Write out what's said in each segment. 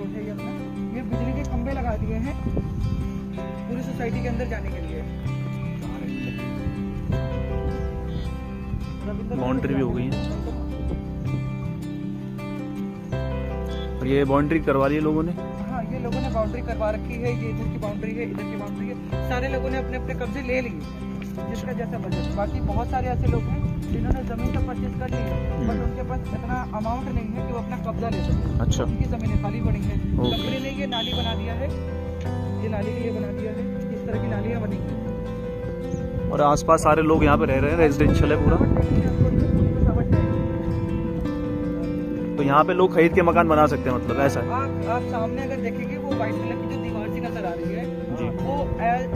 Road है ये अपना, ये बिजली के खंभे लगा दिए हैं पूरी सोसाइटी के अंदर जाने के लिए। बाउंड्री भी हो गई है और ये बाउंड्री करवा ली है लोगों ने। हाँ, ये लोगों ने बाउंड्री करवा रखी है, ये इधर की बाउंड्री है, इधर की बाउंड्री है, सारे लोगों ने अपने अपने कब्जे ले लिए जिसका जैसा बजट। बाकी बहुत सारे ऐसे लोग हैं जिन्होंने जमीन तो परचेज कर ली है बट उनके पास इतना अमाउंट नहीं है कि वो अपना कब्जा ले सके। अच्छा, उनकी जमीनें खाली पड़ी हैं। कंपनी ने ये नाली बना दिया है, ये नाली के लिए बना दिया है, इस तरह की नालियाँ बनी हैं और आसपास सारे लोग यहाँ पे रह रहे हैं, रेजिडेंशियल है पूरा। तो यहाँ पे लोग खरीद के मकान बना सकते हैं, मतलब ऐसा है। आप सामने अगर देखेंगे वो व्हाइट कलर की जो दीवार सी नजर आ रही है जी, वो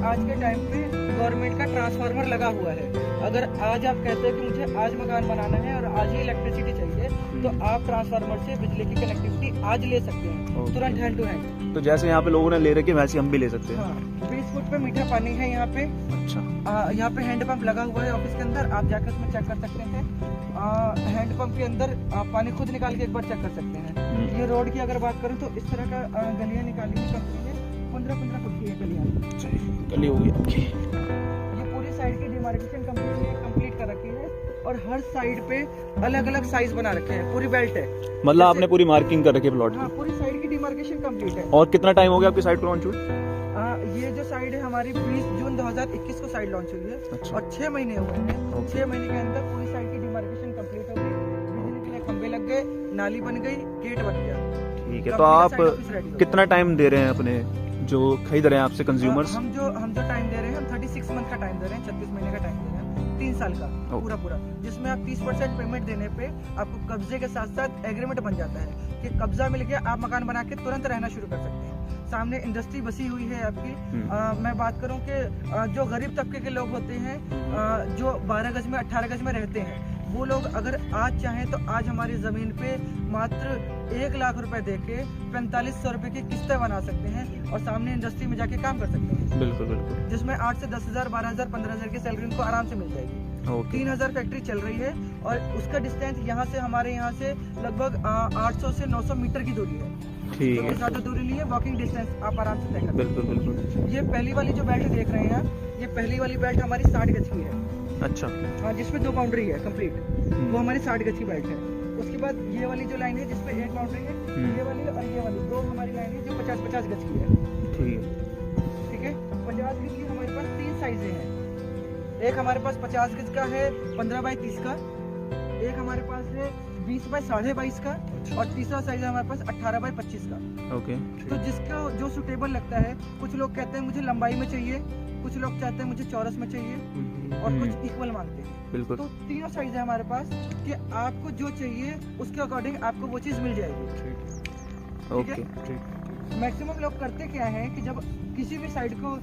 आज के टाइम पे गवर्नमेंट का ट्रांसफार्मर लगा हुआ है। अगर आज आप कहते हैं कि मुझे आज मकान बनाना है और आज ही इलेक्ट्रिसिटी चाहिए तो आप ट्रांसफार्मर से बिजली की कनेक्टिविटी आज ले सकते हैं तुरंत, हैंड टू हैंड। तो जैसे यहाँ पे लोगों ने ले रखी वैसे हम भी ले सकते हैं। हाँ, 20 फुट पे मीठा पानी है यहाँ पे। अच्छा, यहाँ पे हैंड पंप लगा हुआ है ऑफिस के अंदर, आप जाकर उसमें चेक कर सकते हैं। हैंड पंप के अंदर आप पानी खुद निकाल के एक बार चेक कर सकते हैं। ये रोड की अगर बात करूँ तो इस तरह का गलियाँ निकाली हुई कंपनी ने, 15-15 फुट की है गलियाँ। गली होगी आपकी। ये पूरी साइड की डिमार्केशन कंपनी ने कंप्लीट कर रखी है और हर साइड पे अलग अलग साइज बना रखे हैं, पूरी बेल्ट है। मतलब आपने पूरी मार्किंग कर रखी है प्लॉट की? हाँ, पूरी साइड की डिमार्केशन कंप्लीट है। और कितना टाइम हो गया आपकी साइट को लॉन्च हुए? ये जो साइड है हमारी 20 जून 2021 को साइड लॉन्च हुई है। अच्छा। और 6 महीने हुए हैं। 6 महीने के अंदर पूरी साइड की डिमार्केशन कंप्लीट हो गई, बिजली के लिए खंबे लग गए, नाली बन गई, गेट बन गया। ठीक है, तो आप कितना टाइम दे रहे हैं अपने जो खरीद रहे हैं आपसे कंज्यूमर्स? हम जो टाइम दे रहे हैं, हम 36 मंथ का टाइम दे रहे हैं, 36 महीने का टाइम दे रहे हैं, 3 साल का पूरा, जिसमें आप 30% पेमेंट देने पे आपको कब्जे के साथ साथ एग्रीमेंट बन जाता है कि कब्जा मिल गया, आप मकान बना के तुरंत रहना शुरू कर सकते हैं। सामने इंडस्ट्री बसी हुई है आपकी। मैं बात करूं कि जो गरीब तबके के लोग होते हैं, जो 12 गज में 18 गज में रहते हैं, वो लोग अगर आज चाहें तो आज हमारी ज़मीन पे मात्र 1 लाख रुपए देके 4500 रुपए की किस्तें बना सकते हैं और सामने इंडस्ट्री में जाके काम कर सकते हैं। बिल्कुल बिल्कुल, जिसमें 8 से 10,000, 12,000, 15,000 की सैलरी उनको आराम से मिल जाएगी। 3000 फैक्ट्री चल रही है और उसका डिस्टेंस यहाँ से हमारे यहाँ से लगभग 800 से 900 मीटर की दूरी है। ठीक है, ज़्यादा दूरी नहीं है, वॉकिंग डिस्टेंस आप आराम से तय कर सकते हैं। बिल्कुल बिल्कुल। ये पहली वाली जो बेल्ट देख रहे हैं आप, ये पहली वाली बेल्ट हमारी 60 गज की है। अच्छा, हाँ, जिसमें 2 बाउंड्री है कंप्लीट, वो हमारी 60 गज की बेल्ट है। उसके बाद ये वाली जो लाइन है जिसपे 1 बाउंड्री है, ये वाली और ये वाली 2 हमारी लाइन है जो 50-50 गज की है। ठीक है, 50 गज की हमारे पास 3 साइजें हैं। एक हमारे पास 50 गज का है 15 बाई 30 का, एक हमारे पास है 20 बाई 22.5 का और तीसरा साइज है हमारे पास 18 बाई 25 का। ओके, तो जिसका जो सूटेबल लगता है, कुछ लोग कहते हैं मुझे लंबाई में चाहिए, कुछ लोग चाहते हैं मुझे चौरस में चाहिए और कुछ इक्वल मांगते हैं। बिल्कुल। तो तीनों साइज है हमारे पास कि आपको जो चाहिए उसके अकॉर्डिंग आपको वो चीज़ मिल जाएगी। ओके, मैक्सिमम लोग करते क्या है कि जब किसी भी साइड को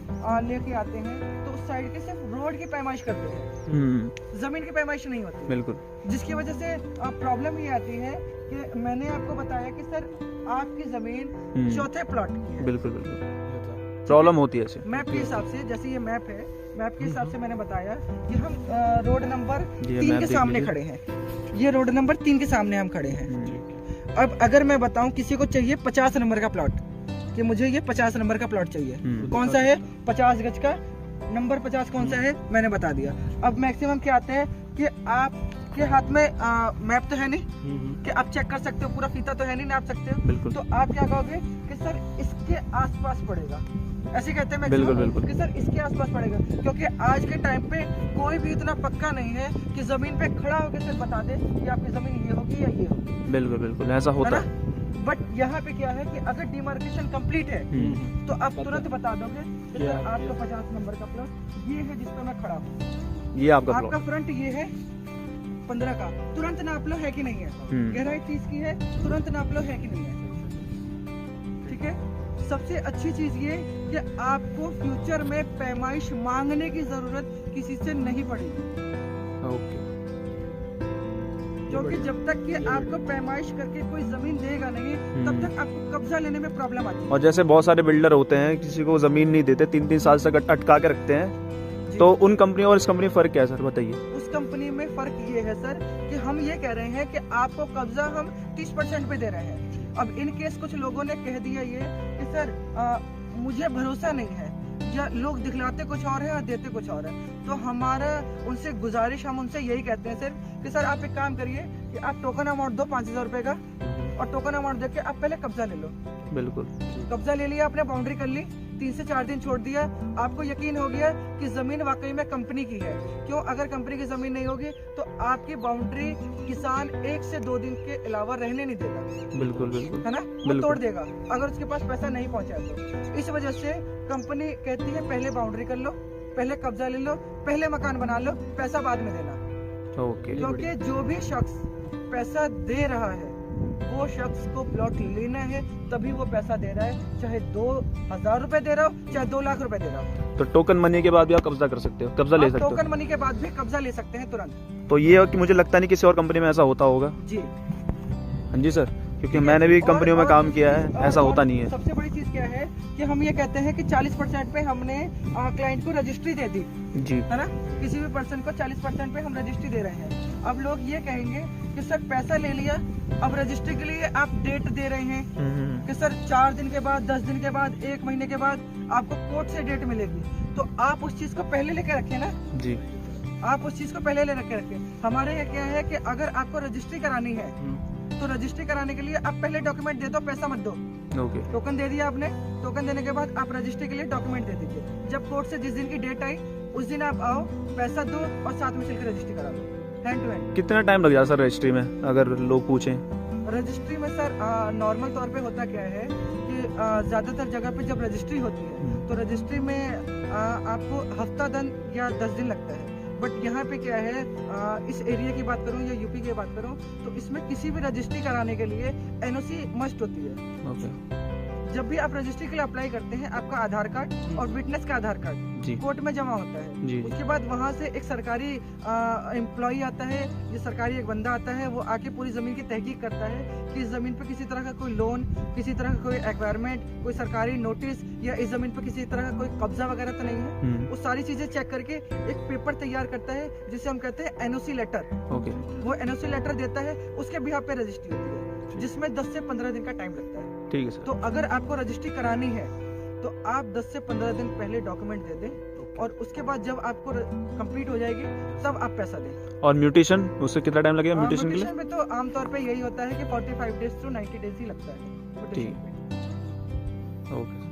लेके आते हैं तो उस साइड के सिर्फ रोड की पैमाइश करते हैं, जमीन की पैमाइश नहीं होती। बिल्कुल, जिसकी वजह से प्रॉब्लम ये आती है कि मैंने आपको बताया कि सर आपकी जमीन चौथे प्लॉट की है। बिल्कुल बिल्कुल, प्रॉब्लम होती है ऐसे। मैप के हिसाब से, जैसे ये मैप है, मैप के हिसाब से मैंने बताया कि हम रोड नंबर 3 के सामने खड़े हैं। ये रोड नंबर 3 के सामने हम खड़े हैं। अब अगर मैं बताऊं किसी को चाहिए 50 नंबर का प्लॉट, कि मुझे ये 50 नंबर का प्लॉट चाहिए, कौन सा है? 50 गज का, नंबर 50 कौन सा है मैंने बता दिया। अब मैक्सिमम क्या आते हैं कि आपके हाथ में मैप तो है नहीं कि आप चेक कर सकते हो, पूरा फीता तो है नहीं, नाप सकते हो। बिल्कुल। तो आप क्या कहोगे कि सर इसके आसपास पड़ेगा, ऐसे कहते हैं बिल्कुल कि सर इसके आसपास पड़ेगा, क्योंकि आज के टाइम पे कोई भी इतना पक्का नहीं है कि जमीन पे खड़ा होकर सिर्फ बता दे कि आपकी जमीन ये होगी या ये होगी। बिल्कुल बिल्कुल, ऐसा होता है। बट यहाँ पे क्या है कि अगर डिमार्केशन कंप्लीट है तो आप तुरंत बता दोगे कि सर आपका 50 नंबर का प्लॉट ये है जिस पे मैं खड़ा हूँ, ये आपका फ्रंट ये है 15 का, तुरंत नाप लो है कि नहीं है। गहराई 30 की है, तुरंत नाप लो है कि नहीं है। ठीक है, सबसे अच्छी चीज ये कि आपको फ्यूचर में पैमाइश मांगने की जरूरत किसी से नहीं पड़ेगी। ओके, क्योंकि जब तक कि आपको पैमाइश करके कोई जमीन देगा नहीं तब तक आपको कब्जा लेने में प्रॉब्लम आती है। और जैसे बहुत सारे बिल्डर होते हैं किसी को जमीन नहीं देते, 3-3 साल तक अटका के रखते हैं, तो उन कंपनी और इस कंपनी फर्क क्या है सर, बताइए। उस कंपनी में फर्क ये है सर कि हम ये कह रहे हैं कि आपको कब्जा हम 30% पे दे रहे हैं, अब इन केस कुछ लोगों ने कह दिया ये कि सर मुझे भरोसा नहीं है, या लोग दिखलाते कुछ और है और देते कुछ और है। तो हमारा उनसे गुजारिश, हम उनसे यही कहते हैं सर कि सर आप एक काम करिए कि आप टोकन अमाउंट दो 5,000 रुपए का, और टोकन अमाउंट देके आप पहले कब्जा ले लो। बिल्कुल, कब्जा ले लिया आपने, बाउंड्री कर ली, 3 से 4 दिन छोड़ दिया, आपको यकीन हो गया कि जमीन वाकई में कंपनी की है। क्यों? अगर कंपनी की जमीन नहीं होगी तो आपकी बाउंड्री किसान 1 से 2 दिन के अलावा रहने नहीं देगा। बिल्कुल, बिल्कुल, है ना, वो तोड़ देगा अगर उसके पास पैसा नहीं पहुंचा तो। इस वजह से कंपनी कहती है पहले बाउंड्री कर लो, पहले कब्जा ले लो, पहले मकान बना लो, पैसा बाद में देना। ओके। क्योंकि जो भी शख्स पैसा दे रहा है वो शख्स को प्लॉट लेना है, तभी वो पैसा दे रहा है, चाहे 2,000 रुपए दे रहा हो, चाहे 2 लाख रुपए दे रहा हो। तो टोकन मनी के बाद भी आप कब्जा कर सकते हो, कब्जा ले सकते हो। टोकन मनी के बाद भी कब्जा ले सकते हैं तुरंत। तो ये कि मुझे लगता नहीं किसी और कंपनी में ऐसा होता होगा। जी हाँ जी सर, क्योंकि मैंने भी कंपनियों में काम किया है, ऐसा होता नहीं है। सबसे बड़ी चीज क्या है कि हम ये कहते हैं कि 40% पे हमने क्लाइंट को रजिस्ट्री दे दी जी, है ना, किसी भी पर्सन को 40% पे हम रजिस्ट्री दे रहे हैं। अब लोग ये कहेंगे कि सर पैसा ले लिया, अब रजिस्ट्री के लिए आप डेट दे रहे हैं कि सर 4 दिन के बाद, 10 दिन के बाद, 1 महीने के बाद आपको कोर्ट से डेट मिलेगी। तो आप उस चीज को पहले लेके रखें ना जी, आप उस चीज को पहले ले रखें। हमारे यहाँ क्या है कि अगर आपको रजिस्ट्री करानी है तो रजिस्ट्री कराने के लिए आप पहले डॉक्यूमेंट दे दो, पैसा मत दो। ओके। टोकन दे दिया आपने, टोकन देने के बाद आप रजिस्ट्री के लिए डॉक्यूमेंट दे दीजिए। जब कोर्ट से जिस दिन की डेट आई उस दिन आप आओ, पैसा दो और साथ में चलकर रजिस्ट्री करा लो, हैंड टू हैंड। कितना टाइम लग जाता है सर रजिस्ट्री में, अगर लोग पूछें? रजिस्ट्री में सर नॉर्मल तौर पे होता क्या है कि ज्यादातर जगह पे जब रजिस्ट्री होती है तो रजिस्ट्री में आपको हफ्ता दिन या 10 दिन लगता है। बट यहाँ पे क्या है, इस एरिया की बात करूँ या यूपी की बात करूँ तो इसमें किसी भी रजिस्ट्री कराने के लिए एनओसी मस्ट होती है। ओके। जब भी आप रजिस्ट्री के लिए अप्लाई करते हैं, आपका आधार कार्ड और विटनेस का आधार कार्ड जी, कोर्ट में जमा होता है। जी, उसके बाद वहाँ से एक सरकारी एम्प्लॉई आता है, ये सरकारी एक बंदा आता है, वो आके पूरी जमीन की तहकीक करता है कि इस जमीन पे किसी तरह का कोई लोन, किसी तरह का कोई एक्वायरमेंट, कोई सरकारी नोटिस या इस जमीन पे किसी तरह का कोई कब्जा वगैरह तो नहीं है। वो सारी चीजें चेक करके एक पेपर तैयार करता है जिसे हम कहते हैं एनओसी लेटर। ओके। वो एनओसी लेटर देता है, उसके बिहाफ पे रजिस्ट्री होती है जिसमें 10 से 15 दिन का टाइम लगता है। ठीक है सर। तो अगर आपको रजिस्ट्री करानी है तो आप 10 से 15 दिन पहले डॉक्यूमेंट दे दें, और उसके बाद जब आपको कंप्लीट हो जाएगी तब आप पैसा दें। और म्यूटेशन, उससे कितना टाइम लगेगा म्यूटेशन के लिए? म्यूटेशन में तो आमतौर पे यही होता है कि 45 डेज टू 90 डेज ही लगता है म्यूटेशन पे। ओके।